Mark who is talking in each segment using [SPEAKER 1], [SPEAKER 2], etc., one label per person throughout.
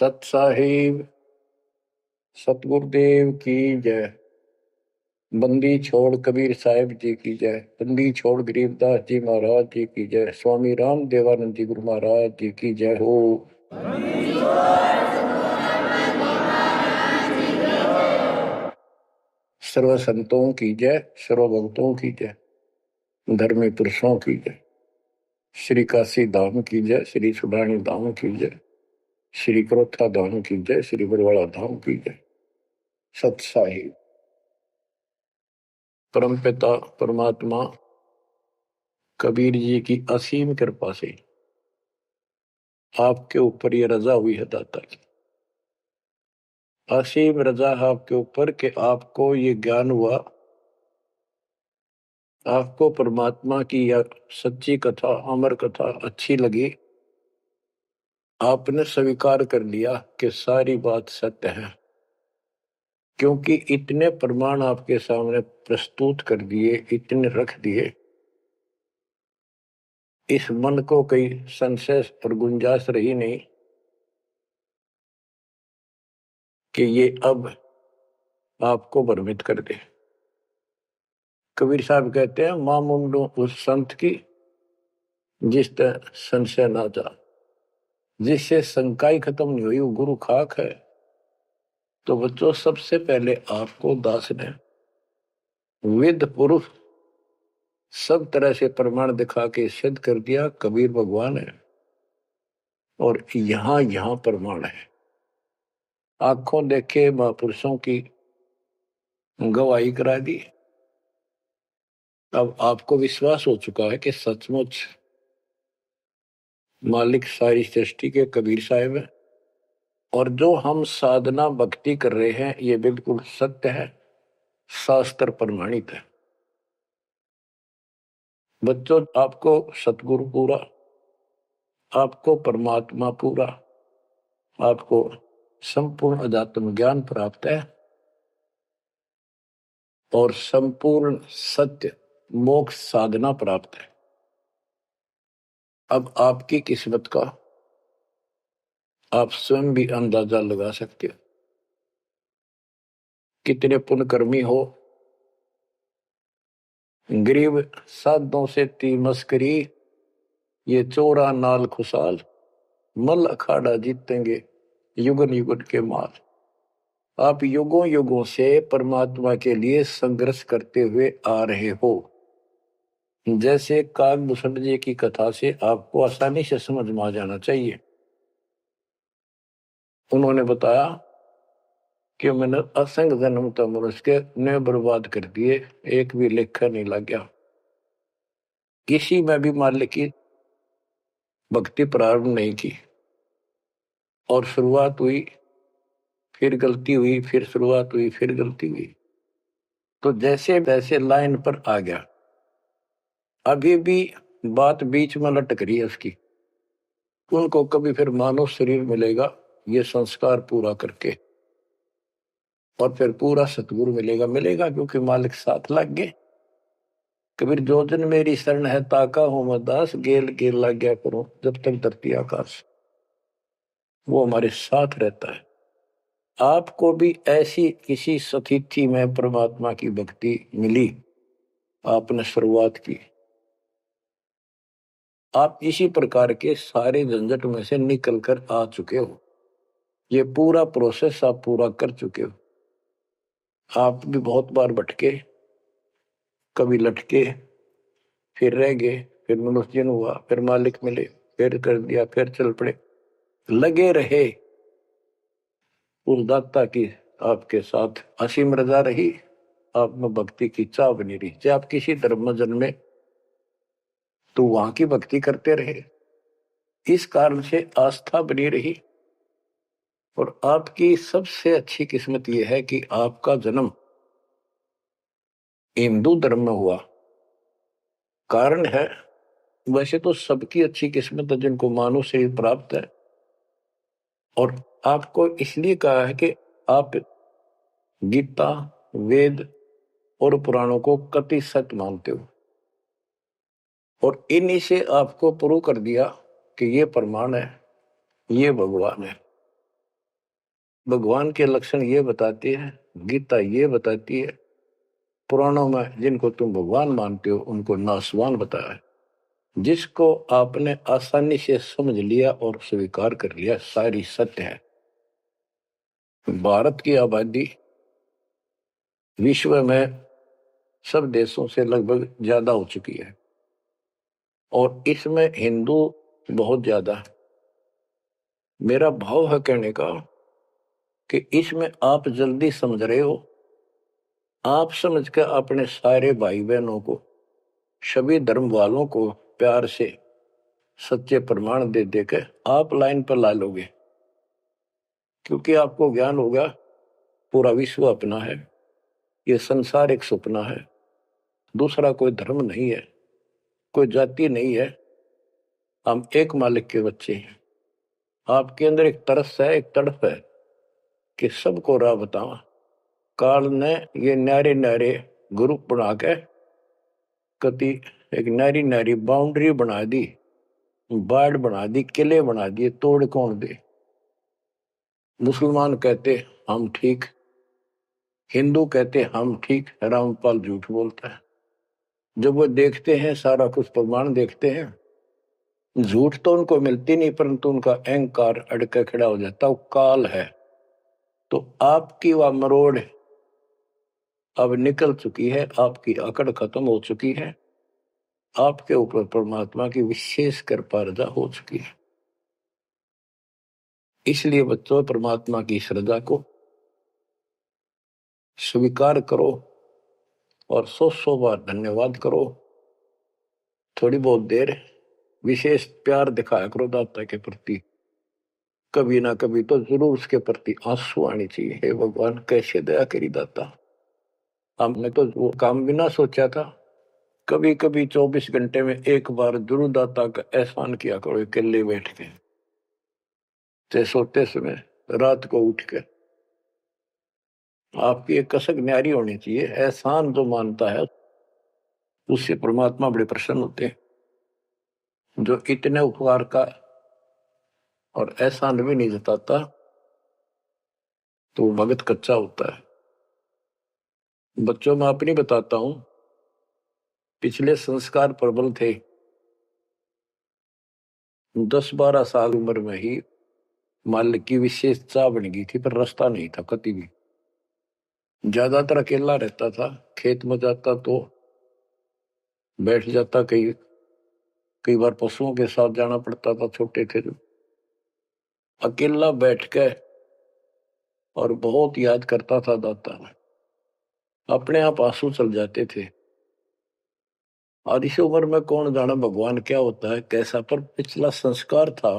[SPEAKER 1] सत साहिब सतगुरुदेव की जय। बंदी छोड़ कबीर साहिब जी की जय। बंदी छोड़ गरीबदास जी महाराज जी की जय। स्वामी राम देवानंद जी गुरु महाराज जी की जय हो। सर्व संतों की जय, सर्व भक्तों की जय, धर्मी पुरुषों की जय। श्री काशी धाम की जय, श्री सुडानी धाम की जय, श्री क्रोथा धाम की जय, श्री बरवाड़ा धाम की जय। सत साहिब परमपिता परमात्मा कबीर जी की असीम कृपा से आपके ऊपर ये रजा हुई है दाता की। असीम रजा है आपके ऊपर कि आपको ये ज्ञान हुआ, आपको परमात्मा की यह सच्ची कथा, अमर कथा अच्छी लगी। आपने स्वीकार कर लिया कि सारी बात सत्य है, क्योंकि इतने प्रमाण आपके सामने प्रस्तुत कर दिए, इतने रख दिए, इस मन को कई संशय और गुंजाइश रही नहीं कि ये अब आपको भ्रमित कर दे। कबीर साहब कहते हैं, मां मुंडो उस संत की जिस तरह संशय ना जा, जिससे शंकाई खत्म नहीं हुई वो गुरु खाक है। तो बच्चों, सबसे पहले आपको दास ने वेद पुरुष सब तरह से प्रमाण दिखा के सिद्ध कर दिया कबीर भगवान है, और यहां यहां प्रमाण है। आंखों देखे महापुरुषों की गवाही करा दी। अब आपको विश्वास हो चुका है कि सचमुच मालिक सारी सृष्टि के कबीर साहिब है, और जो हम साधना भक्ति कर रहे हैं ये बिल्कुल सत्य है, शास्त्र प्रमाणित है। बच्चों, आपको सतगुरु पूरा, आपको परमात्मा पूरा, आपको संपूर्ण अध्यात्म ज्ञान प्राप्त है, और संपूर्ण सत्य मोक्ष साधना प्राप्त है। अब आपकी किस्मत का आप स्वयं भी अंदाजा लगा सकते हो। कितने पुण्यकर्मी हो, गरीब साधों से ती मस्करी, ये चोरा नाल खुशाल, मल अखाड़ा जीतेंगे युगन युगन के माल। आप युगों युगों से परमात्मा के लिए संघर्ष करते हुए आ रहे हो। जैसे काकभूषण जी की कथा से आपको आसानी से समझ में आ जाना चाहिए। उन्होंने बताया कि मैंने असंख्य जन्म तो मनुष्य के ने बर्बाद कर दिए, एक भी लेखा नहीं लग गया। किसी में भी मालिक की भक्ति प्रारंभ नहीं की, और शुरुआत हुई, फिर गलती हुई, फिर शुरुआत हुई, फिर गलती हुई, तो जैसे तैसे लाइन पर आ गया। अभी भी बात बीच में लटक रही है उसकी। उनको कभी फिर मानव शरीर मिलेगा ये संस्कार पूरा करके, और फिर पूरा सतगुरु मिलेगा। मिलेगा क्योंकि मालिक साथ लग गए। कबीर जो जन मेरी शरण है ताका हूं मैं दास, गेल गेल लग गया करूं जब तक धरती आकाश। वो हमारे साथ रहता है। आपको भी ऐसी किसी स्थिति में परमात्मा की भक्ति मिली, आपने शुरुआत की, आप इसी प्रकार के सारे झंझट में से निकल कर आ चुके हो। ये पूरा प्रोसेस आप पूरा कर चुके हो। आप भी बहुत बार भटके, कभी लटके, फिर रह गए, फिर मनुष्य जन्म हुआ, फिर मालिक मिले, फिर कर दिया, फिर चल पड़े, लगे रहे। उस दाता की आपके साथ असीम रजा रही, आप में भक्ति की चाह बनी रही। चाहे आप किसी धर्म में जन्मे तो वहां की भक्ति करते रहे, इस कारण से आस्था बनी रही। और आपकी सबसे अच्छी किस्मत यह है कि आपका जन्म हिंदू धर्म में हुआ। कारण है, वैसे तो सबकी अच्छी किस्मत है जिनको मानव शरीर प्राप्त है, और आपको इसलिए कहा है कि आप गीता, वेद और पुराणों को कति सत्य मानते हो, और इन्हीं से आपको प्रूव कर दिया कि ये प्रमाण है, ये भगवान है। भगवान के लक्षण ये बताती है, गीता ये बताती है, पुराणों में जिनको तुम भगवान मानते हो उनको नासवान बताया है। जिसको आपने आसानी से समझ लिया और स्वीकार कर लिया, सारी सत्य है। भारत की आबादी विश्व में सब देशों से लगभग ज्यादा हो चुकी है और इसमें हिंदू बहुत ज्यादा है। मेरा भाव है कहने का कि इसमें आप जल्दी समझ रहे हो। आप समझ कर अपने सारे भाई बहनों को, सभी धर्म वालों को प्यार से सच्चे प्रमाण दे देकर आप लाइन पर ला लोगे, क्योंकि आपको ज्ञान होगा पूरा विश्व अपना है, ये संसार एक सपना है, दूसरा कोई धर्म नहीं है, कोई जाति नहीं है, हम एक मालिक के बच्चे हैं। आपके अंदर एक तरस है, एक तड़प है कि सबको राह बतावा। काल ने ये न्यारे न्यारे ग्रुप बना के कति एक नारी नारी बाउंड्री बना दी, बाढ़ बना दी, किले बना दिए, तोड़ कौन दे। मुसलमान कहते हम ठीक, हिंदू कहते हम ठीक, रामपाल झूठ बोलता है। जब वो देखते हैं सारा कुछ प्रमाण देखते हैं, झूठ तो उनको मिलती नहीं, परंतु उनका अहंकार अड़के खड़ा हो जाता, वो काल है। तो आपकी वह मरोड़ अब निकल चुकी है, आपकी अकड़ खत्म हो चुकी है, आपके ऊपर परमात्मा की विशेष कृपा रजा हो चुकी है। इसलिए बच्चों, परमात्मा की श्रद्धा को स्वीकार करो और 100 बार धन्यवाद करो। थोड़ी बहुत देर विशेष प्यार दिखाया करो दाता के प्रति, कभी ना कभी तो जरूर उसके प्रति आंसू आनी चाहिए। हे भगवान, कैसे दया करी दाता, हमने तो वो काम भी ना सोचा था। कभी कभी 24 घंटे में एक बार जरूर दाता का एहसान किया करो, अकेले बैठ के, चाहे सोते समय, रात को उठ के। आपकी एक कसक न्यारी होनी चाहिए। एहसान जो मानता है उससे परमात्मा बड़े प्रसन्न होते हैं। जो इतने उपकार का और एहसान भी नहीं जताता तो भगत कच्चा होता है। बच्चों में अपनी बताता हूं, पिछले संस्कार प्रबल थे। 10-12 साल उम्र में ही मालिक की विशेष चाह बन गई थी, पर रास्ता नहीं था कभी भी। ज्यादातर अकेला रहता था, खेत में जाता तो बैठ जाता, कई कई बार पशुओं के साथ जाना पड़ता था, छोटे थे जो। अकेला बैठ के और बहुत याद करता था दाता, अपने आप आंसू चल जाते थे। और इस उम्र में कौन जाना भगवान क्या होता है कैसा, पर पिछला संस्कार था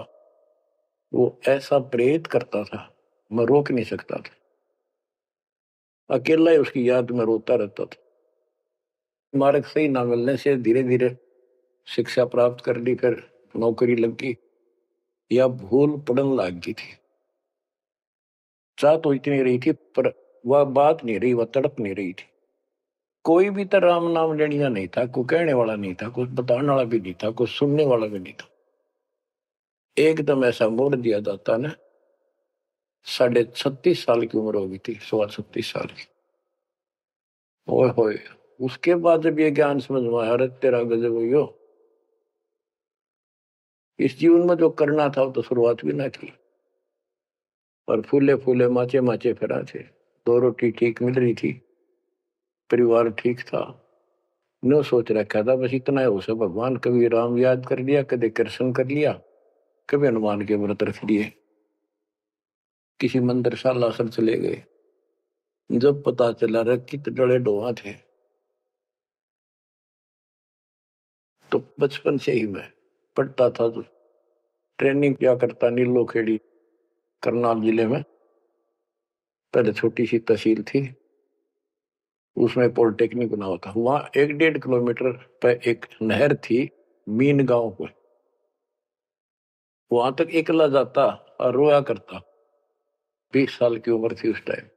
[SPEAKER 1] वो ऐसा प्रेरित करता था, मैं रोक नहीं सकता था। अकेला ही उसकी याद में रोता रहता था। मार्ग सही ना मिलने से धीरे धीरे शिक्षा प्राप्त कर ली, फिर नौकरी लगी या भूल पड़न लग गई थी। चाह तो इतनी रही थी पर वह बात नहीं रही, वह तड़प नहीं रही थी। कोई भी तो राम नाम लेनिया नहीं था, कोई कहने वाला नहीं था, कुछ बताने वाला भी नहीं था, कुछ सुनने वाला भी नहीं था। एकदम ऐसा मोड़ दिया दाता ने। 36.5 साल की उम्र हो गई थी, 36.25 साल की। ओए होए, उसके बाद जब ये ज्ञान समझ में आया, अरे तेरा गजब हो, इस जीवन में जो करना था वो तो शुरुआत भी ना की। और फूले फूले माचे माचे फिरा थे, 2 रोटी ठीक मिल रही थी, परिवार ठीक था। नो सोच रखा था बस इतना है उसे, भगवान कभी राम याद कर लिया, कभी कृष्ण कर लिया, कभी हनुमान के व्रत रख लिए, किसी मंदिर शालासर चले गए। जब पता चला रहा कित डड़े डोहा थे, तो बचपन से ही मैं पढ़ता था, तो ट्रेनिंग क्या करता नीलो खेड़ी, करनाल जिले में। पहले छोटी सी तहसील थी, उसमें पॉलिटेक्निक बना हुआ था। वहां 1-1.5 किलोमीटर पे एक नहर थी, मीन गांव को। वहां तक एकला जाता और रोया करता। 20 साल की उम्र थी उस टाइम।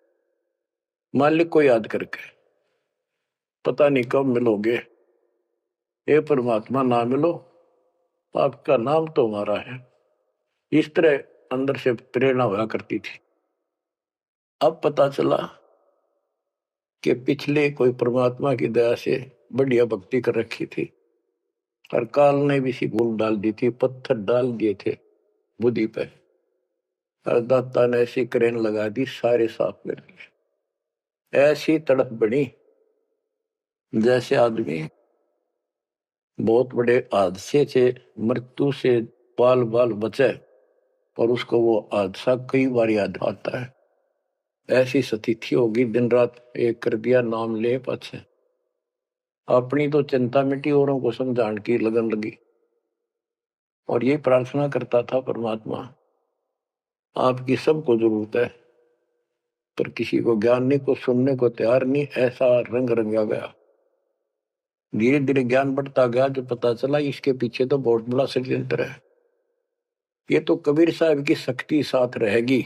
[SPEAKER 1] मालिक को याद करके, पता नहीं कब मिलोगे, हे परमात्मा ना मिलो, आपका नाम तो हमारा है। इस तरह अंदर से प्रेरणा हुआ करती थी। अब पता चला कि पिछले कोई परमात्मा की दया से बढ़िया भक्ति कर रखी थी और काल ने भी सी भूल डाल दी थी, पत्थर डाल दिए थे बुद्धि पे, और दाता ने ऐसी क्रेन लगा दी, सारे साफ कर दिए। ऐसी तड़प बनी जैसे आदमी बहुत बड़े हादसे से, मृत्यु से बाल बाल बचे और उसको वो हादसा कई बार याद आता है। ऐसी स्थिति होगी, दिन रात एक कर दिया, नाम ले पाछे। अपनी तो चिंता मिटी, औरों को समझाने की लगन लगी। और ये प्रार्थना करता था, परमात्मा आपकी सबको जरूरत है, पर किसी को ज्ञान नहीं, को सुनने को तैयार नहीं। ऐसा रंग रंगा गया। धीरे धीरे ज्ञान बढ़ता गया, जो पता चला इसके पीछे तो बहुत बड़ा षड्यंत्र है। ये तो कबीर साहब की शक्ति साथ रहेगी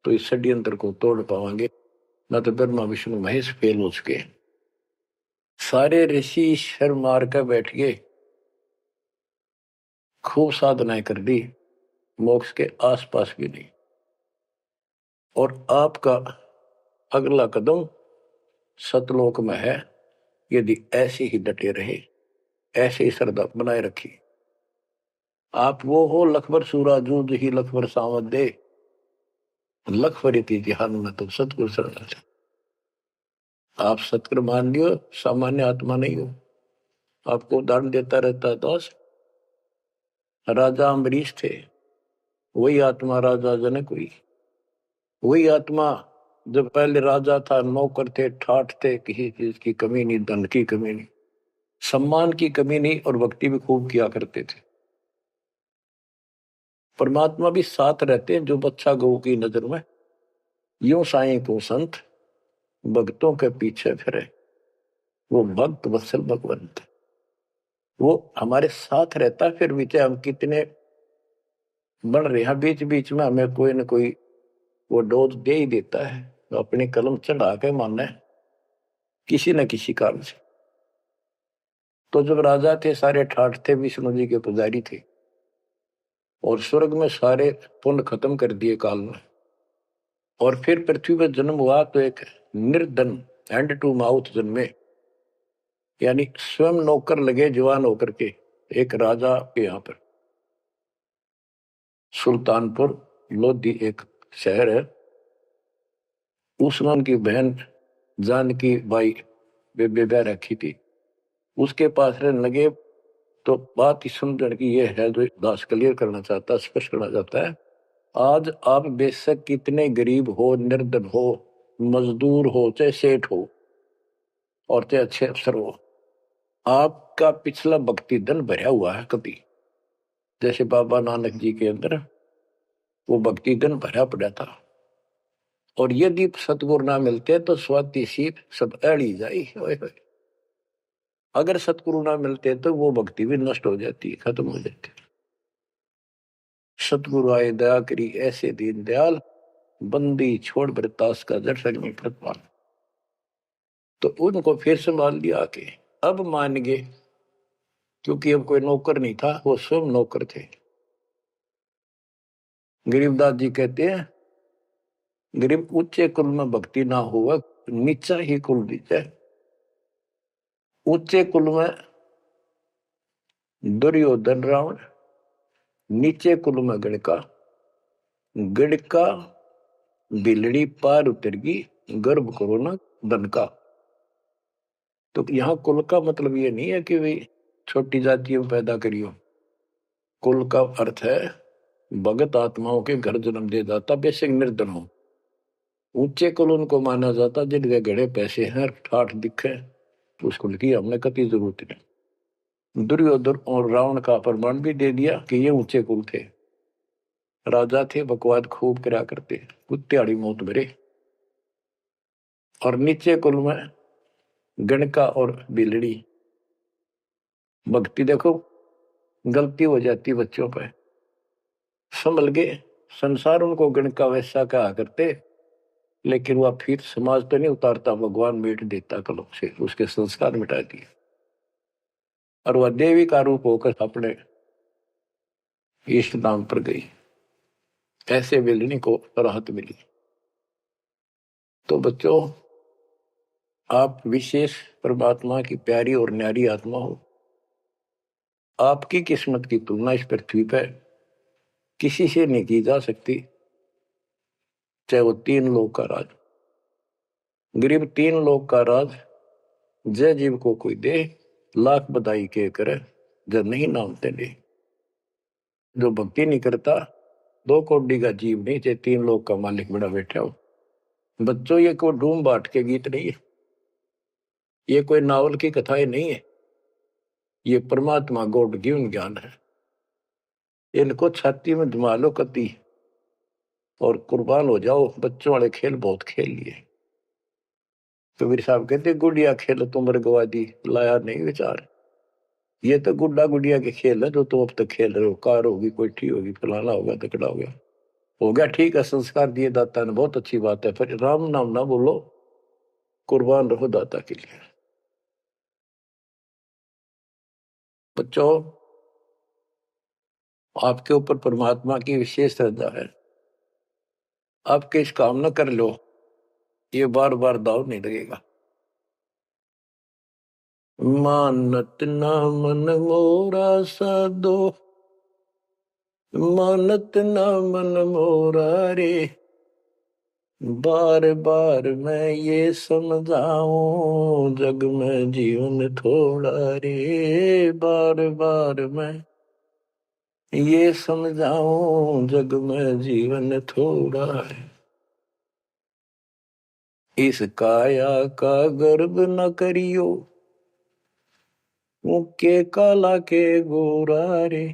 [SPEAKER 1] तो इस षड्यंत्र को तोड़ पाएंगे, न तो ब्रह्मा विष्णु महेश फेल हो चुके। सारे ऋषि शर मार कर बैठ गए, खूब साधनाएं कर दी, मोक्ष के आसपास भी नहीं। और आपका अगला कदम सतलोक में है, यदि ऐसे ही डटे रहे, ऐसे ही श्रद्धा बनाए रखी। आप वो हो लखबर सूरा जूझ ही लखबर सावत दे, लखबर जिहान में तो सतगुरु शरण। आप सतगुरु मान लियो, सामान्य आत्मा नहीं हो। आपको उदाहरण देता रहता है दोस्त। राजा अम्बरीश थे, वही आत्मा राजा जनक हुई। वही आत्मा जब पहले राजा था, नौकर थे, ठाठ थे, किसी चीज की कमी नहीं, धन की कमी नहीं, सम्मान की कमी नहीं, और भक्ति भी खूब किया करते थे। परमात्मा भी साथ रहते हैं जो बच्चा गौ की नजर में। यूं साईं को संत भक्तों के पीछे फिरे, वो भक्त वत्सल भगवंत, वो हमारे साथ रहता है। फिर भी चाहे हम कितने बन रहे हैं, बीच बीच में हमें कोई न कोई वो डोज दे ही देता है, तो अपनी कलम चढ़ा के मानना है किसी न किसी कारण से। तो जब राजा थे, सारे ठाठ थे, विष्णु जी के पुजारी थे, और स्वर्ग में सारे पुण्य खत्म कर दिए काल में, और फिर पृथ्वी पर जन्म हुआ तो एक निर्धन हैंड टू माउथ जन्मे, यानी स्वयं नौकर लगे जवान होकर के एक राजा के यहाँ पर। सुल्तानपुर लोधी एक शहर है, उसमें उनकी बहन जानकी बाई बेबे रखी थी, उसके पास रहने लगे। तो बात ही समझने की ये है, जो दास क्लियर करना चाहता, स्पष्ट करना चाहता है। आज आप बेशक कितने गरीब हो, निर्धन हो, मजदूर हो, चाहे सेठ हो, और चाहे अच्छे अफसर हो, आपका पिछला भक्ति धन भरा हुआ है कभी। जैसे बाबा नानक जी के अंदर वो भक्ति धन भरा पड़ा था, और यदि सतगुरु ना मिलते तो स्वाति सीप सब अड़ी जाई। अगर सतगुरु ना मिलते तो वो भक्ति भी नष्ट हो जाती, खत्म हो जाती। सतगुरु आए दया करी, ऐसे दीन दयाल, बंदी छोड़ बरतास का दर्शन नहीं कर पा। तो उनको फिर संभाल लिया आके, अब मान गए, क्योंकि अब कोई नौकर नहीं था, वो स्वयं नौकर थे। गरीबदास जी कहते हैं, गरीब ऊंचे कुल में भक्ति ना हुआ, नीचा ही कुल दीजिए। ऊंचे कुल में दुर्योधन रावण, नीचे कुल में गणका, गणका बिलड़ी पार उतर गई, गर्भ करो ना धन का। तो यहाँ कुल का मतलब ये नहीं है कि भाई छोटी जातियों पैदा करियो। कुल का अर्थ है भगत आत्माओं के घर जन्म दे जाता, बेशक निर्धन हो। ऊंचे कुल उनको माना जाता जिनके घड़े पैसे हैं, ठाठ दिखे, तो उस कुल की हमने कति जरूरत नहीं। दुर्योधन और रावण का प्रमाण भी दे दिया कि ये ऊंचे कुल थे, राजा थे, बकवाद खूब करा करते, कुत्तेआड़ी मौत भरे। और नीचे कुल में गणका और बिलड़ी, भक्ति देखो गलती हो जाती बच्चों पे, संभल गए। संसार उनको गणका वैसा कहा करते, लेकिन वह फिर समाज तो नहीं उतारता, भगवान मिट देता कलम से, उसके संस्कार मिटा दिए, और वह देवी का रूप होकर अपने इष्ट धाम पर गई। ऐसे बिलनी को राहत मिली। तो बच्चों, आप विशेष परमात्मा की प्यारी और न्यारी आत्मा हो। आपकी किस्मत की तुलना इस पृथ्वी पर किसी से नहीं की जा सकती, चाहे वो 3 लोक का राज, गरीब 3 लोक का राज जय जीव को कोई दे, लाख बधाई के करे, जब नहीं नामते ले। जो भक्ति नहीं करता, 2 कौड़ी का जीव नहीं, चाहे 3 लोक का मालिक बड़ा बैठा हो। बच्चों, ये कोई डूम बाट के गीत नहीं है, ये कोई नावल की कथाएं नहीं है, ये परमात्मा गॉड गिवन ज्ञान है। इनको छाती में जमा लो कति और कुर्बान हो जाओ। बच्चों वाले खेल बहुत खेल लिए। कबीर साहब कहते, गुड़िया खेल तुम गवा दी, लाया नहीं विचार। ये तो गुड्डा गुड़िया के खेल है जो तुम अब तक खेल रहे हो। कार होगी, कोठी होगी, फलाना होगा, तकड़ा हो गया ठीक है, संस्कार दिए दाता ने, बहुत अच्छी बात है, फिर राम नाम ना बोलो, कुर्बान रहो दाता के लिए। बच्चों, आपके ऊपर परमात्मा की विशेष श्रद्धा है। आपके इस काम न कर लो, ये बार बार दाव नहीं लगेगा। मानत ना मन मोरा साधो, मानत ना मन मोरा रे, बार बार मैं ये समझाऊं, जग में जीवन थोड़ा रे। बार बार मैं ये समझाऊं, जग में जीवन थोड़ा है। इस काया का गर्व न करियो, मुक्के काला के गोरा रे।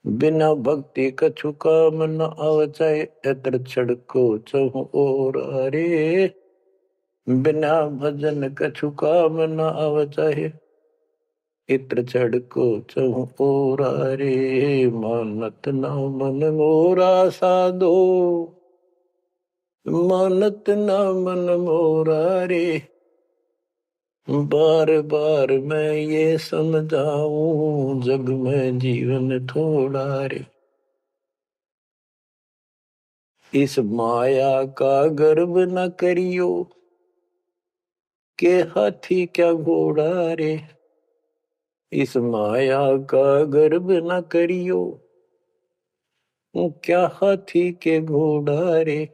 [SPEAKER 1] बिना भक्ति कछु काम न आवचाए, एतर छड़को चहु और रे। बिना भजन कछु काम न आवचाए, इत्र छड़को चहु और रे। मानत न मन मोरा साधो, मानत न मन मोरा रे। बार बार मैं ये समझाऊं, जग में जीवन थोड़ा रे। इस माया का गर्व न करियो, के हाथी क्या घोड़ा रे। इस माया का गर्व न करियो, क्या हाथी के घोड़ा रे।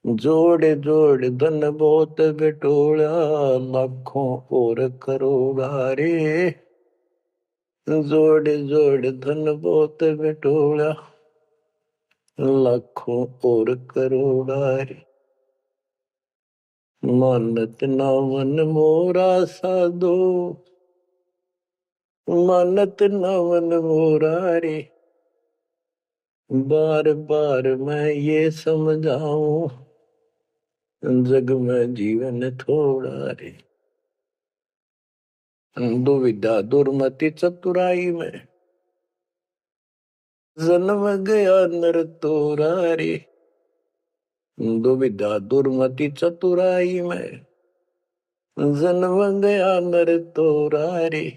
[SPEAKER 1] जोड़ जोड़ धन बहुत बटोला, लाखों और करोड़ा रे। जोड़ जोड़ धन बहुत बटोला, लाखों और करोड़ा रे। मानत ना मन मोरा साधो, मानत ना मन मोरा रे। बार बार मैं ये समझाऊं, जग में जीवन थोड़ा रे। दुविधा दुर्मति चतुराई में, जन्म गया नर तोरा रे। दुविधा दुर्मति चतुराई में, जन्म गया नर तोरा रे।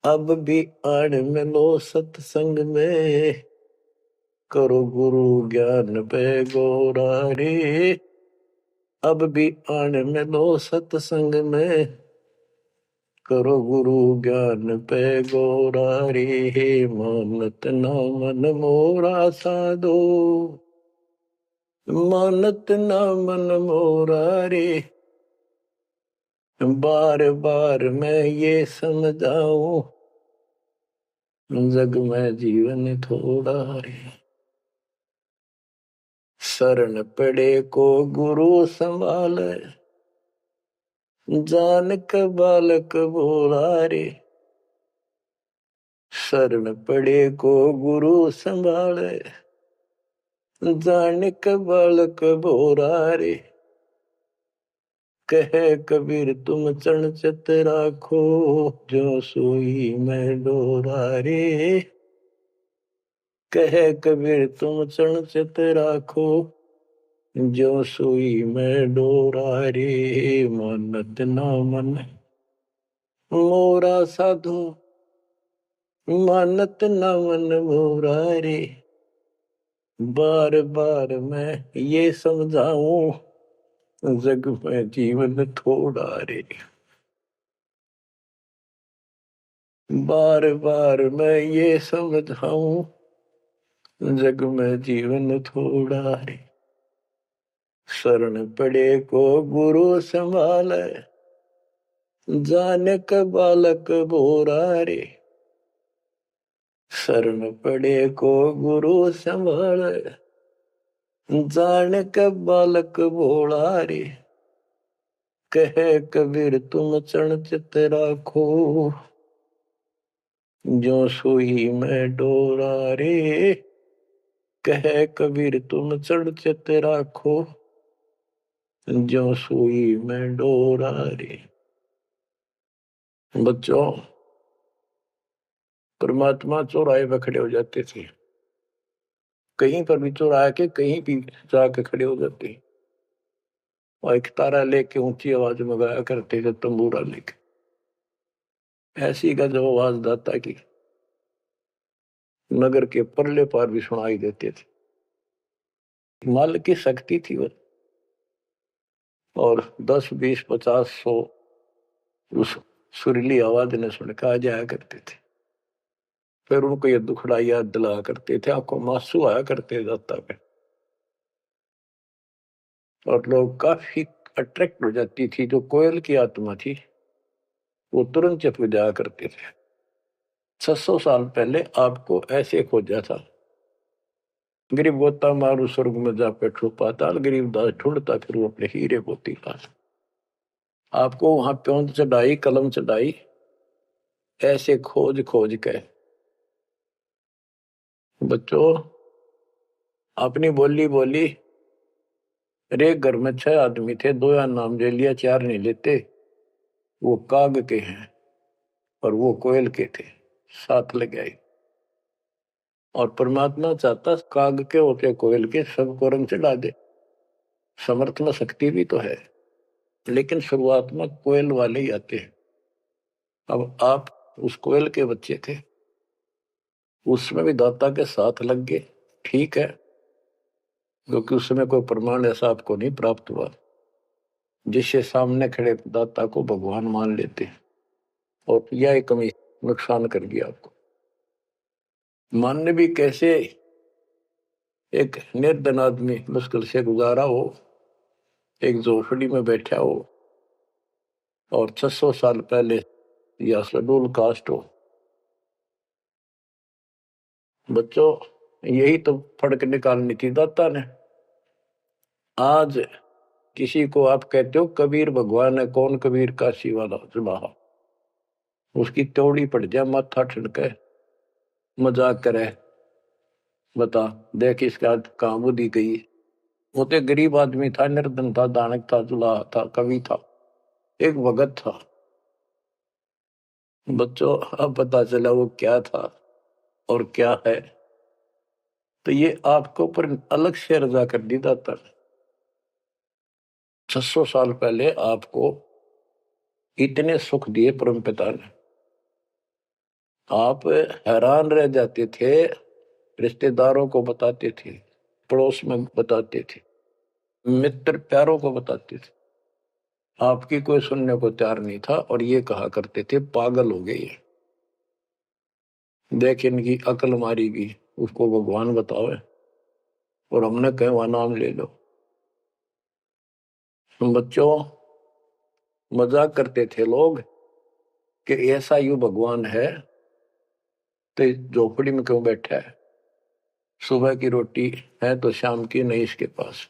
[SPEAKER 1] अब भी आड़ मिलो सत्संग में, करो गुरु ज्ञान पे गोरा रे। अब भी आड़ मिलो सत्संग में, करो गुरु ज्ञान पे गोरा रे। मानत ना मन मोरा साधो, मानत ना मन मोरा रे। बार बार मैं ये समझाऊं, जग में जीवन थोड़ा रे। शरण पड़े को गुरु संभाले, जान का बालक बोला रे। शरण पड़े को गुरु संभाले, जान का बालक बोला रे। कहे कबीर तुम चरण चित राखो, जो सोई मैं डोरा रे। कहे कबीर तुम चरण चित राखो, जो सोई मैं डोरा रे। मानत ना मन मोरा साधो, मानत ना मन मोरा रे। बार बार मैं ये समझाऊं, जग में जीवन थोड़ा रे। बार बार मैं ये समझाऊं, जग में जीवन थोड़ा रे। शरण पड़े को गुरु संभाले, जाने का बालक बोरा रे। शरण पड़े को गुरु संभाले, जाने का बालक बोला रे। कहे कबीर तुम चरण चित राखो, जो सोई में डोरा रे। कहे कबीर तुम चरण चित राखो, जो सोई में डोरा रे। बच्चों, परमात्मा चौराहे पे खड़े हो जाते थे, कहीं पर भी चौराहे के कहीं भी जाके खड़े हो जाते, और एक तारा लेके ऊंची आवाज में गाया करते थे, तंबूरा लेके। ऐसी का जो आवाज दाता की नगर के परले पार भी सुनाई देते थे। माल की शक्ति थी वो, और 10, 20, 50, 100 उस सुरीली आवाज ने सुन के आ जाया करते थे। फिर उनको ये दुखड़ा याद दिलाया करते थे, आंखों में आंसू आया करते दाता पे, और लोग काफी अट्रैक्ट हो जाती थी। जो कोयल की आत्मा थी वो तुरंत चप जाया करते थे। 600 साल पहले आपको ऐसे खोजा था, गरीब गोता मारू स्वर्ग में जा बैठो पाताल, गरीब दास ढूंढता फिर वो अपने हीरे मोती पास। आपको वहां प्योंद चढ़ाई, कलम चढ़ाई, ऐसे खोज खोज के। बच्चों, अपनी बोली बोली। एक घर में 6 आदमी थे, 2 या नाम ले लिया, 4 नहीं लेते। वो काग के हैं और वो कोयल के थे, साथ लग आए। और परमात्मा चाहता काग के होते कोयल के सबको रंग चढ़ा दे। समर्थ में शक्ति भी तो है, लेकिन शुरुआत में कोयल वाले ही आते हैं। अब आप उस कोयल के बच्चे थे, उसमें भी दाता के साथ लग गए, ठीक है, क्योंकि उस समय कोई प्रमाण ऐसा आपको नहीं प्राप्त हुआ जिससे सामने खड़े दाता को भगवान मान लेते, और यह कमी नुकसान कर दिया आपको। मानने भी कैसे? एक निर्धन आदमी मुश्किल से गुजारा हो, एक झोपड़ी में बैठा हो, और 600 साल पहले या शेड्यूल कास्ट हो। बच्चों, यही तो फर्क निकालनी थी दाता ने। आज किसी को आप कहते हो कबीर भगवान है, कौन कबीर काशी वाला जुलाहा, उसकी त्योड़ी पड़ जाए, माथा ठनके, मजाक करे, बता देख इसका कहां बुद्धि गई। वो तो गरीब आदमी था, निर्धन था, दानक था, जुलाहा था, कवि था, एक भगत था। बच्चों, अब पता चला वो क्या था और क्या है। तो ये आपको ऊपर अलग से रजा कर दी दाता ने। 600 साल पहले आपको इतने सुख दिए परम पिता ने, आप हैरान रह जाते थे, रिश्तेदारों को बताते थे, पड़ोस में बताते थे, मित्र प्यारों को बताते थे। आपकी कोई सुनने को तैयार नहीं था, और ये कहा करते थे पागल हो गए, देख इनकी अकल मारी गई, उसको भगवान बताओ, और हमने कहे वह नाम ले लो। बच्चों, मजाक करते थे लोग कि ऐसा यू भगवान है तो झोपड़ी में क्यों बैठा है, सुबह की रोटी है तो शाम की नहीं इसके पास,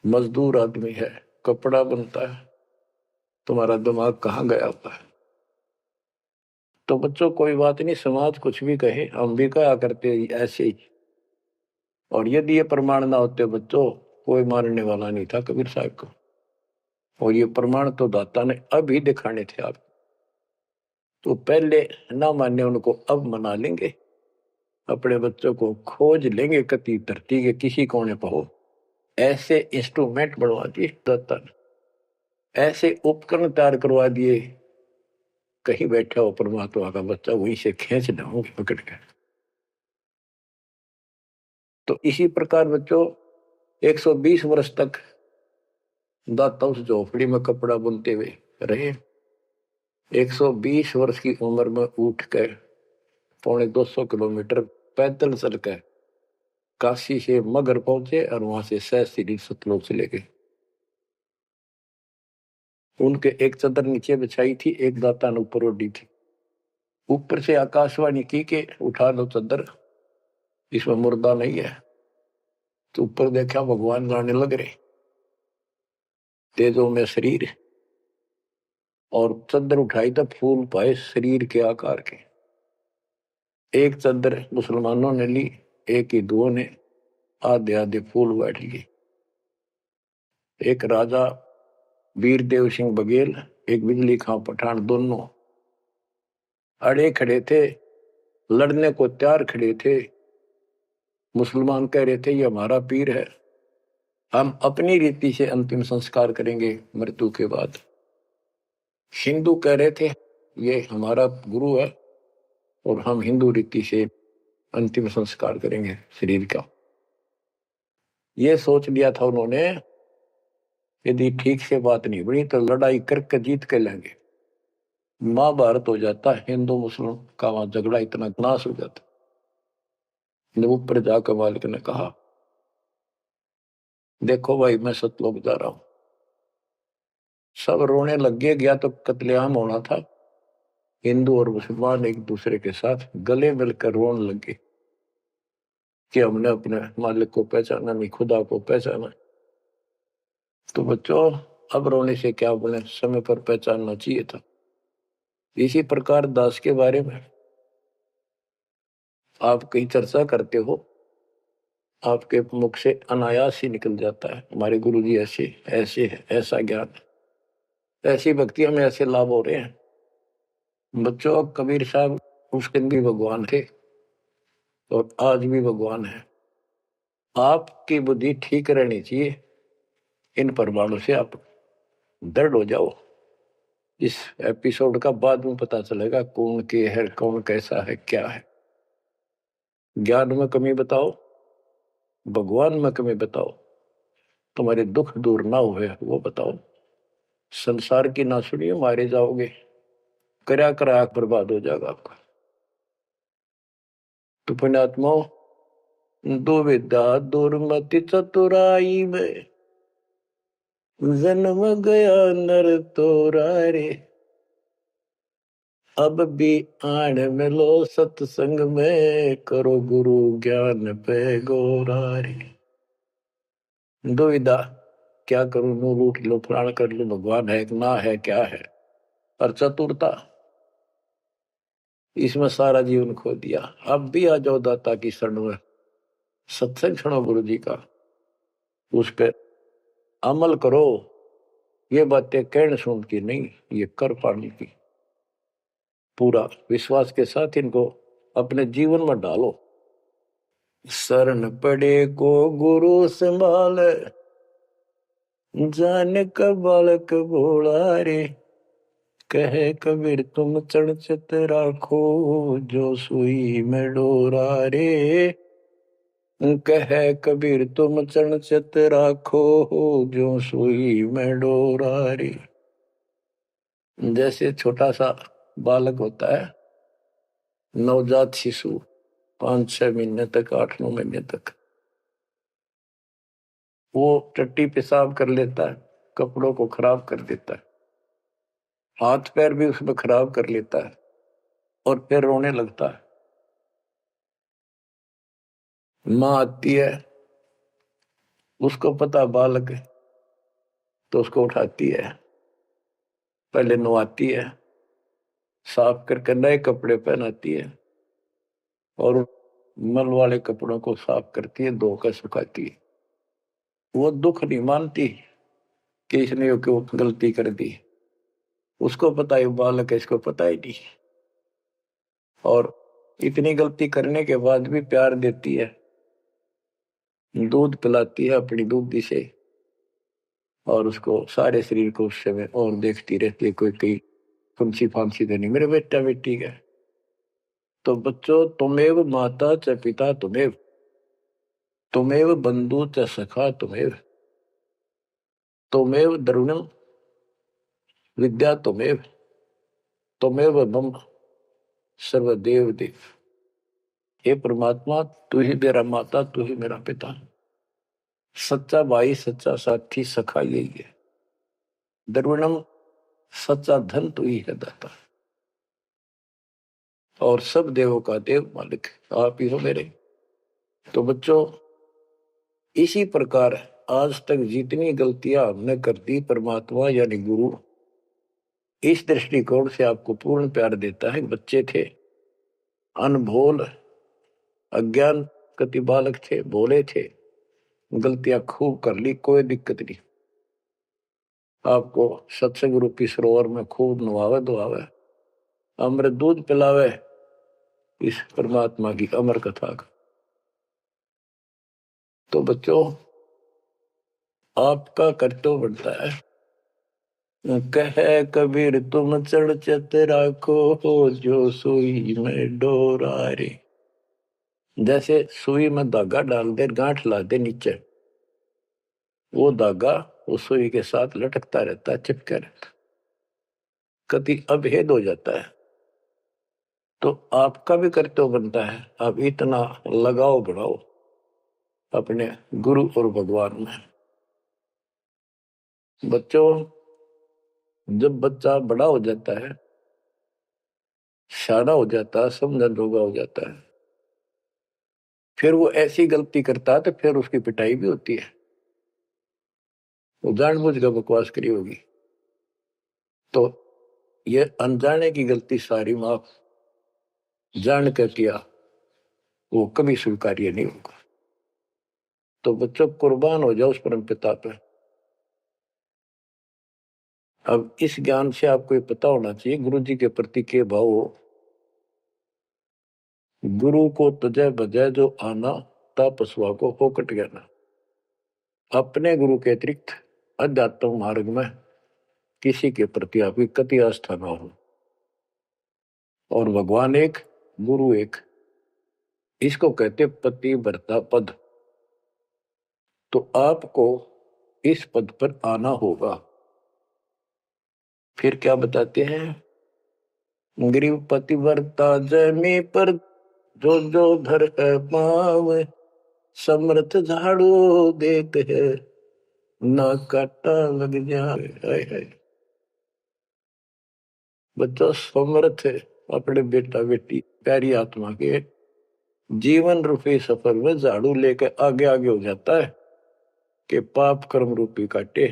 [SPEAKER 1] मजदूर आदमी है, कपड़ा बनता है, तुम्हारा दिमाग कहाँ गया हुआ है। तो बच्चों, कोई बात नहीं, समाज कुछ भी कहे, हम भी कहा करते ऐसे ही। और यदि ये प्रमाण ना होते बच्चों, कोई मानने वाला नहीं था कबीर साहब को। और ये प्रमाण तो दाता ने अभी दिखाने थे आप, तो पहले ना माने उनको अब मना लेंगे, अपने बच्चों को खोज लेंगे कति धरती के किसी कोने पर हो। ऐसे इंस्ट्रूमेंट बनवा दिए दाता ने, ऐसे उपकरण तैयार करवा दिए, कहीं बैठा हो परमात्मा का बच्चा वहीं से खींच लाऊंगे पकड़ कर। तो इसी प्रकार बच्चों 120 वर्ष तक दाता उस झोपड़ी में कपड़ा बुनते हुए रहे। 120 वर्ष की उम्र में उठ कर 250 किलोमीटर पैदल चलकर काशी से मगर पहुंचे और वहां से सहस्त्री सतलोक चले गए। उनके एक चादर नीचे बिछाई थी, एक दाता ने ऊपर ओढ़ी थी। ऊपर से आकाशवाणी की के उठा लो चादर, इसमें मुर्दा नहीं है। तो ऊपर देखा भगवान गाने लग रहे, तेजों में शरीर, और चादर उठाई तो फूल पाए शरीर के आकार के। एक चादर मुसलमानों ने ली, एक हिंदुओं ने, आधे आधे फूल बैठ लिए। एक राजा वीरदेव सिंह बघेल, एक बिजली खां पठान, दोनों अड़े खड़े थे, लड़ने को तैयार खड़े थे। मुसलमान कह रहे थे ये हमारा पीर है, हम अपनी रीति से अंतिम संस्कार करेंगे मृत्यु के बाद। हिंदू कह रहे थे ये हमारा गुरु है और हम हिंदू रीति से अंतिम संस्कार करेंगे शरीर का। ये सोच लिया था उन्होंने, यदि ठीक से बात नहीं बनी तो लड़ाई करके जीत के लेंगे। महाभारत हो जाता, हिंदू मुस्लिम का वहां झगड़ा इतना नाश हो जाता। ऊपर जाकर मालिक ने कहा देखो भाई मैं सतलोक जा रहा हूं। सब रोने लग गया तो कत्लेआम होना था। हिंदू और मुसलमान एक दूसरे के साथ गले मिलकर रोने लगे कि हमने अपने मालिक को पहचाना नहीं, खुदा को पहचाना। तो बच्चों अब रोने से क्या बोले, समय पर पहचानना चाहिए था। इसी प्रकार दास के बारे में आप कहीं चर्चा करते हो, आपके मुख से अनायास ही निकल जाता है हमारे गुरुजी ऐसे ऐसे है, ऐसा ज्ञान, ऐसी भक्ति हमें ऐसे लाभ हो रहे हैं। बच्चों कबीर साहब उस दिन भी भगवान थे और आज भी भगवान है। आपकी बुद्धि ठीक रहनी चाहिए, इन प्रमाणों से आप दृढ़ हो जाओ। इस एपिसोड का बाद में पता चलेगा कौन के है, कौन कैसा है, क्या है। ज्ञान में कमी बताओ, भगवान में कमी बताओ, तुम्हारे दुख दूर ना हुए वो बताओ। संसार की ना सुनिए, मारे जाओगे, करा करा बर्बाद हो जाएगा आपका। तो पुण्यात्मा दुविधा दुर्मति चतुराई में जन्म गया नर तोरा रे। अब भी आण मिलो सत्संग में, करो गुरु ज्ञान पे गोरा रे। दुविधा क्या करूं, नू लूट लो, फलाण कर लो, भगवान है कि ना है, क्या है। और चतुरता, इसमें सारा जीवन खो दिया। अब भी आ जाओ दाता की शरण में, सत्संग सुनो गुरु जी का, उस पर अमल करो। ये बातें कहने सुन की नहीं, ये कर पाने की। पूरा विश्वास के साथ इनको अपने जीवन में डालो। शरण पड़े को गुरु संभाल, जान का बालक भोला रे। कहे कबीर तुम चढ़ चित राखो, जो सुई में डोरा रे। कहे कबीर तुम चढ़ चित राखो, जो सुई में डोरा रे। जैसे छोटा सा बालक होता है, नवजात शिशु, 5-6 महीने तक, 8-9 महीने तक, वो टट्टी पेशाब कर लेता है, कपड़ों को खराब कर देता है, हाथ पैर भी उसमें खराब कर लेता है और फिर रोने लगता है। माँ आती है, उसको पता बालक है, तो उसको उठाती है, पहले नवाती है, साफ करके नए कपड़े पहनाती है और मल वाले कपड़ों को साफ करती है, धोकर सुखाती है। वो दुख नहीं मानती कि इसने क्यों गलती कर दी, उसको पता है बालक है, इसको पता ही नहीं। और इतनी गलती करने के बाद भी प्यार देती है, दूध पिलाती है अपनी दूधी से, और उसको सारे शरीर को उस समय और देखती रहती है कोई कहीं फुंसी फांसी तो नहीं मेरे बेटा बेटी का। तो बच्चों तुमेव माता च पिता तुमेव, तुमेव बंधु च सखा तुमेव द्रविणम विद्या तुमेव मम सर्वदेव देव। हे परमात्मा, तू ही मेरा माता, तू ही मेरा पिता, सच्चा भाई, सच्चा साथी, सखा यही है। द्रविणम, सच्चा धन तू ही है दाता, और सब देवों का देव मालिक आप ही हो मेरे। तो बच्चों, इसी प्रकार आज तक जितनी गलतियां हमने कर दी, परमात्मा यानी गुरु इस दृष्टिकोण से आपको पूर्ण प्यार देता है। बच्चे थे, अनभोल, अज्ञान कति बालक थे, भोले थे, गलतियां खूब कर ली, कोई दिक्कत नहीं। आपको सत्संग रूपी सरोवर में खूब नवावे धोआवे, अमृत दूध पिलावे इस परमात्मा की अमर कथा का। तो बच्चों, आपका कर्तव्य बनता है, कहे कबीर तुम चढ़ चत राखो, जो सुई में डोरा रे। जैसे सुई में धागा डाल दे, गांठ ला दे नीचे, वो धागा उस सुई के साथ लटकता रहता है, चिपका रहता, कभी अभेद हो जाता है। तो आपका भी कर्तव्य बनता है, आप इतना लगाव बढ़ाओ अपने गुरु और भगवान में। बच्चों, जब बच्चा बड़ा हो जाता है, शाना हो जाता है, समझन जोगा हो जाता है, फिर वो ऐसी गलती करता है तो फिर उसकी पिटाई भी होती है। वो जानबूझ कर बकवास करी होगी, तो ये अनजाने की गलती सारी माफ, जान कर किया वो कभी स्वीकार्य नहीं होगा। तो बच्चों, कुर्बान हो जाओ उस परम पिता पे। अब इस ज्ञान से आपको ये पता होना चाहिए गुरु जी के प्रति के भाव हो। गुरु को तजय बजय जो आना, तापस्वा को फोकट ज्ञाना। अपने गुरु के अतिरिक्त अध्यात्म मार्ग में किसी के प्रति आपकी कति आस्था न हो। और भगवान एक, गुरु एक, इसको कहते पति भरता पद। तो आपको इस पद पर आना होगा। फिर क्या बताते हैं, गरीब पतिव्रता जमी पर जो जो धर पाव, समर्थ झाड़ू देते है ना काटा लग जाए। बच्चा समर्थ है अपने बेटा बेटी प्यारी आत्मा के जीवन रूपी सफर में झाड़ू लेकर आगे आगे हो जाता है कि पाप कर्म रूपी काटे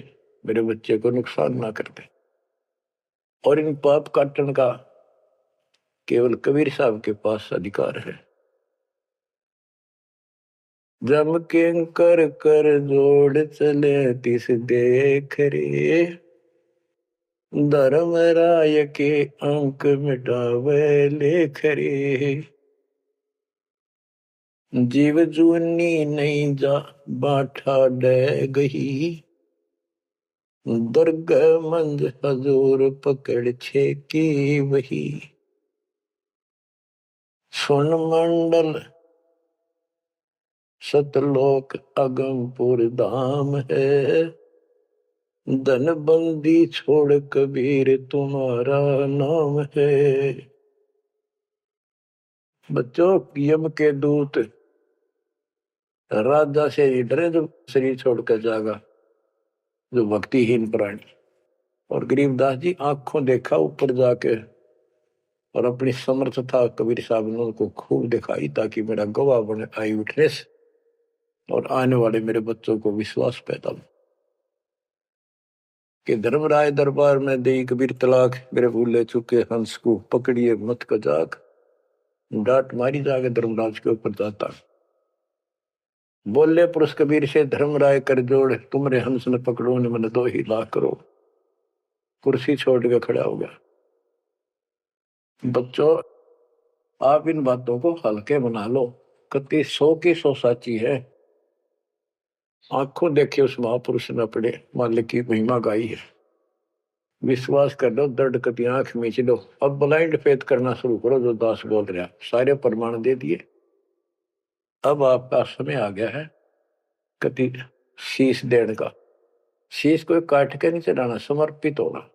[SPEAKER 1] मेरे बच्चे को नुकसान ना कर दे। और इन पाप काटन का केवल कबीर साहब के पास अधिकार है। जम के कर कर जोड़ चले तिस देख रे, धर्म राय के अंक मिटावे लेख रे। जीव जूनी नहीं जा बाठा डे गही, दुर्ग मंज हजूर पकड़ छे की वही। सुन मंडल सतलोक अगमपुर धाम है, धन बंदी छोड़ कबीर तुम्हारा नाम है। बच्चों, यम के दूत राजा से डरे जो शरीर छोड़कर जागा, जो भक्तिहीन प्राणी। और गरीबदास जी आंखों देखा ऊपर जाके, और अपनी समर्थता कबीर साहब ने उनको खूब दिखाई, ताकि मेरा गवाह बने आई विटनेस, और आने वाले मेरे बच्चों को विश्वास पैदा हो कि धर्मराय दरबार में दे कबीर तलाक, मेरे भूले चुके हंस को पकड़िए मत कजाक। डांट मारी जाके धर्मराज के ऊपर जाता, बोले पुरुष कबीर से धर्मराय कर जोड़, तुमरे हंस न पकड़ो ने मन 2 ही लाख करो। कुर्सी छोड़ के खड़ा हो गया। बच्चों, आप इन बातों को हल्के बना लो, कति 100 की 100 साची है। आंखों देखे उस महापुरुष ने अपने मालिक की महिमा गाई है। विश्वास कर लो, दर्द कति आंख मीच लो। अब ब्लाइंड फेथ करना शुरू करो, जो दास बोल रहा, सारे प्रमाण दे दिए। अब आपका समय आ गया है कति शीश देने का, शीश कोई काट के नहीं चढ़ाना, समर्पित होना।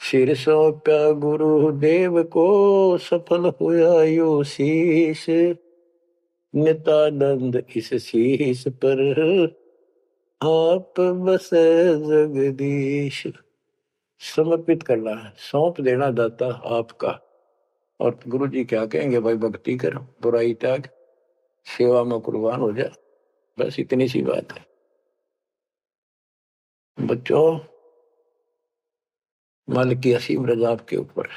[SPEAKER 1] सिर सौंप्या गुरुदेव को, सफल हुआ यो शीश, नित्यानंद इस शीश पर आप बसे जगदीश। समर्पित करना है, सौंप देना दाता आपका। और गुरु जी क्या कहेंगे, भाई भक्ति कर, बुराई त्याग, सेवा में कुर्बान हो जा। बस इतनी सी बात है बच्चों। मालिक की असीम रजा आपके ऊपर।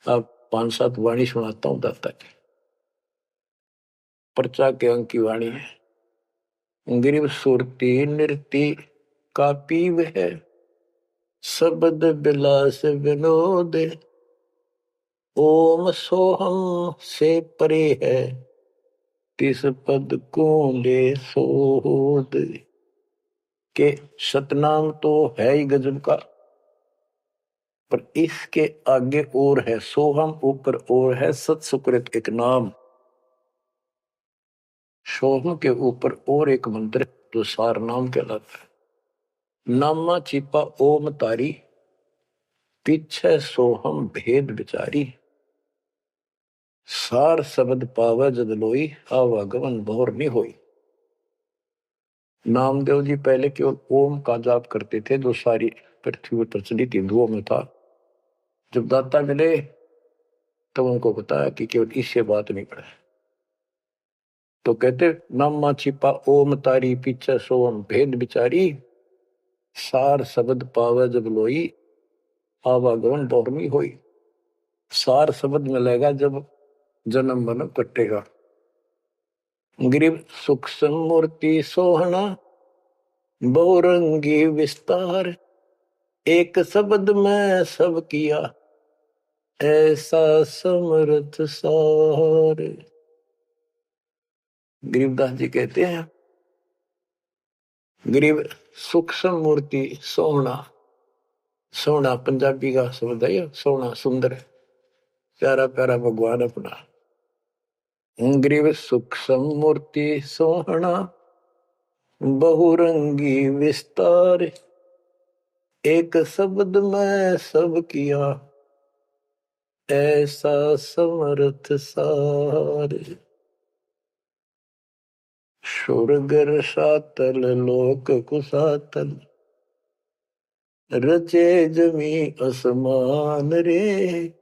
[SPEAKER 1] आप 5-7 वाणी सुनाता हूं दाता की। पर्चा के अंक की वाणी है। गिरिव सुरती नृति का पीव है, शब्द बिलास विनोद, ओम सोहम से परे है, तिस पद को ले सोद। के सतनाम तो है ही गजब का, पर इसके आगे और है सोहम, ऊपर और है सत सुकृत एक नाम। सोहम के ऊपर और एक मंत्र जो सार नाम कहलाता है। नामा छिपा ओम तारी, पीछे सोहम भेद विचारी, सार शब्द पावे जद लोई, आवागमन भोर नहीं होई। नामदेव जी पहले केवल ओम का जाप करते थे, जो सारी पृथ्वी पर प्रचलित हिंदुओं में था। जब दाता मिले तब उनको बताया कि केवल इससे बात नहीं पड़े, तो कहते नामा छिपा ओम तारी, पीछे सोम भेद विचारी, सार शब्द पावे जब लोई, आवागमन बोरमी होई। सार शब्द मिलेगा जब जन्म मन कटेगा। गिरिव सूक्ष्म मूर्ति सोहना, बहुरंगी विस्तार, एक शब्द में सब किया, ऐसा समर्थ सार। गरीबदास जी कहते हैं, गरीब सूक्ष्म मूर्ति सोहना, सोना पंजाबी का शब्द है, सोना सुंदर, प्यारा प्यारा भगवान अपना। गरीब सूक्ष्म मूर्ति सोहना, बहुरंगी विस्तार, एक शब्द में सब किया, ऐसा समर्थ सार। स्वर्ग सातल लोक कुसातल, रचे जमी असमान रे,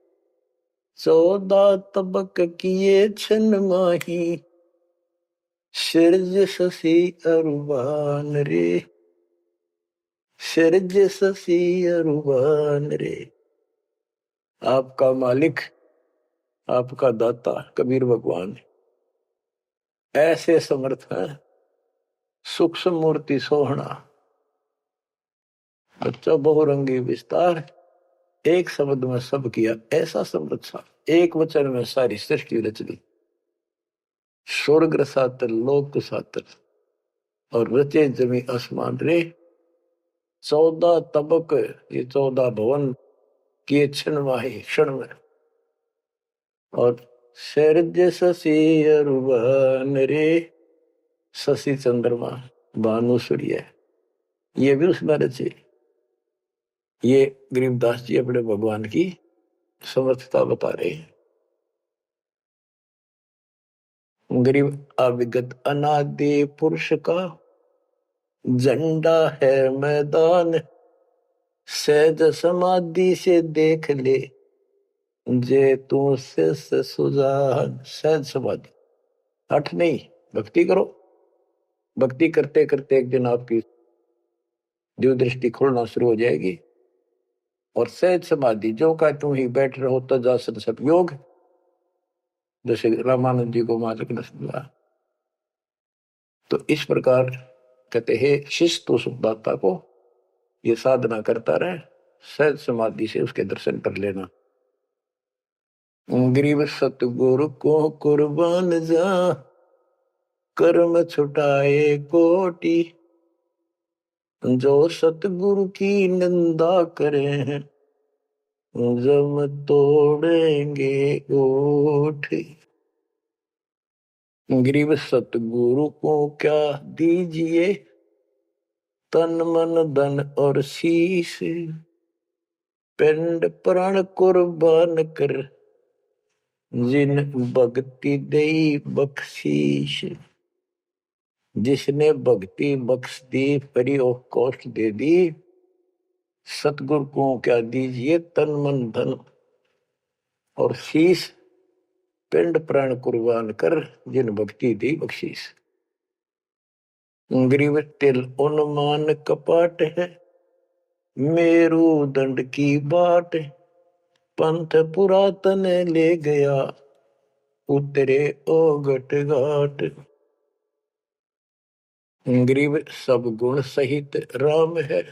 [SPEAKER 1] 14 तबक किए छन माही, सिरज शशि अरुबान रे, सिरज शशि अरुबान रे। आपका मालिक, आपका दाता कबीर भगवान ऐसे समर्थ है। सूक्ष्म मूर्ति सोहना, बच्चा बहुरंगी विस्तार, एक शब्द में सब किया, ऐसा समर्थ सा, एक वचन में सारी सृष्टि रच दी। स्वर्ग सातल लोक सातल, और रचे जमी आसमान रे, 14 तबक, ये 14 भवन किए क्षण माही, क्षण में। और शरज शशि अरुबान रे, शशि चंद्रमा भानु सूर्य, ये भी उसमें रचे। ये गरीबदास जी अपने भगवान की समर्थता बता रहे हैं। गरीब अविगत अनादि पुरुष का झंडा है मैदान, सहज समाधि से देख ले, जे तू से सुजान। सहज समाधि, हठ नहीं, भक्ति करो। भक्ति करते करते एक दिन आपकी दिव्य दृष्टि खुलना शुरू हो जाएगी। और सहज समाधि, जो का तुम ही बैठ रहो तजासन सब योग, जैसे रामानंद जी को मालिक ने समझा। तो इस प्रकार कहते हैं शिष्य तो सुखदाता को ये साधना करता रहे, सहज समाधि से उसके दर्शन कर लेना। गरीब सतगुरु को कुर्बान जा, कर्म छुटाए कोटि, जो सतगुरु की निंदा करे हैं, जम तोड़ेंगे ओठ। गरीब सतगुरु को क्या दीजिए, तन मन धन और शीश, पिंड प्राण कुर्बान कर, जिन भक्ति दई बख्शीश। जिसने भक्ति बख्श दी, फ्री ऑफ कॉस्ट दे दी, सतगुरु को क्या दीजिए, तन मन धन और शीश, पिंड प्राण कुर्बान कर, जिन भक्ति दी बख्शीश। गरीब तिल उन्मान कपाट है, मेरू दंड की बाट, पंथ पुरातन ले गया, उतरे ओगट घाट। गरीब सब गुण सहित राम है,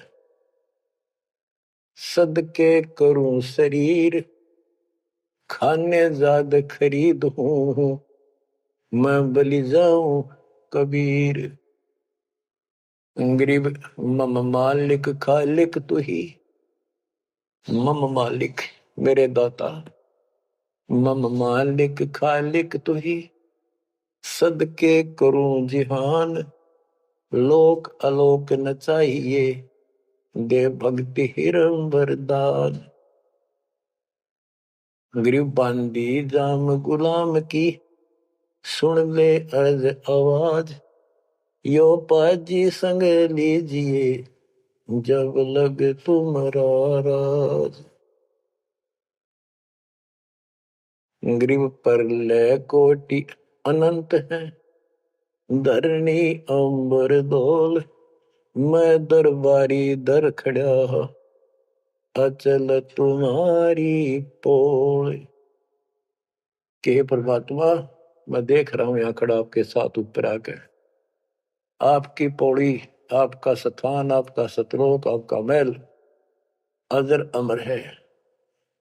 [SPEAKER 1] सदके करूं शरीर, खाने जाद खरीद हूं, मैं बलि जाऊं कबीर। गरीब मम मालिक खालिक तू ही, मम मालिक मेरे दाता, मम मालिक खालिक तू ही, सदके करूं जिहान, लोक अलोक न चाहिए, दे भक्ति हिरम वरदान। गरीब बांदी जाम गुलाम की, सुन ले अर्ज आवाज, यो पाजी संग लीजिए, जब लग तुम्हारा राज। गरीब पर ले कोटि अनंत है, धरणी अंबर धोल, मैं दरबारी दर खड़ा, अचल तुम्हारी पोल। के परमात्मा, मैं देख रहा हूं यहां खड़ा आपके साथ ऊपर आकर, आपकी पौड़ी, आपका स्थान, आपका सतलोक, आपका महल अजर अमर है,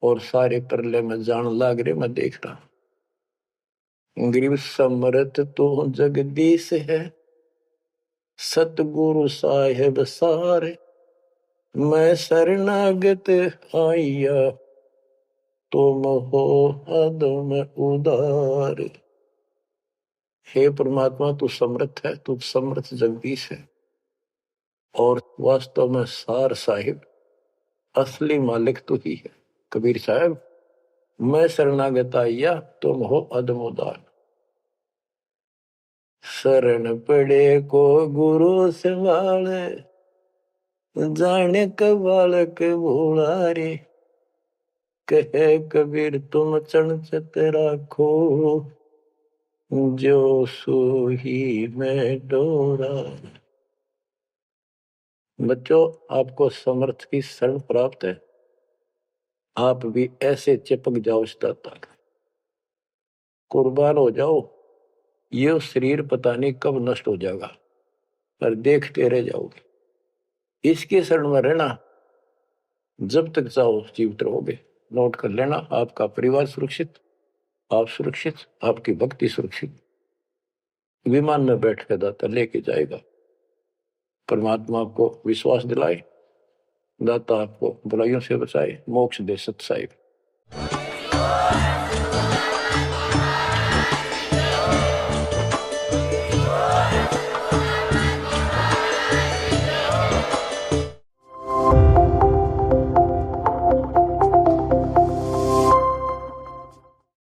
[SPEAKER 1] और सारे परले में जान लाग रहे, मैं देख रहा हूं। गरीब समरथ तो जगदीश है, सतगुरु साहेब सारे, मैं शरणागत आइया, तुम हो अदम उदार। हे परमात्मा, तू समर्थ है, तू समर्थ जगदीश है, और वास्तव में सार साहिब असली मालिक तू ही है। कबीर साहब, मैं शरणागत आइया, तुम हो अदम उदार। शरण पड़े को गुरु संभाले, जाने का बालक भोला रे, कहे कबीर तुम चरणचत राखो, जो सोही में डोरा। बच्चों, आपको समर्थ की शरण प्राप्त है, आप भी ऐसे चिपक जाओ इस दाता का, कुर्बान हो जाओ। ये शरीर पता नहीं कब नष्ट हो जाएगा, पर देखते रह जाओगे। इसके शरण में रहना, जब तक चाहो जीवित रहोगे। नोट कर लेना, आपका परिवार सुरक्षित, आप सुरक्षित, आपकी भक्ति सुरक्षित। विमान में बैठ कर दाता लेके जाएगा। परमात्मा आपको विश्वास दिलाए, दाता आपको बुराइयों से बचाए, मोक्ष दे सत साहिब।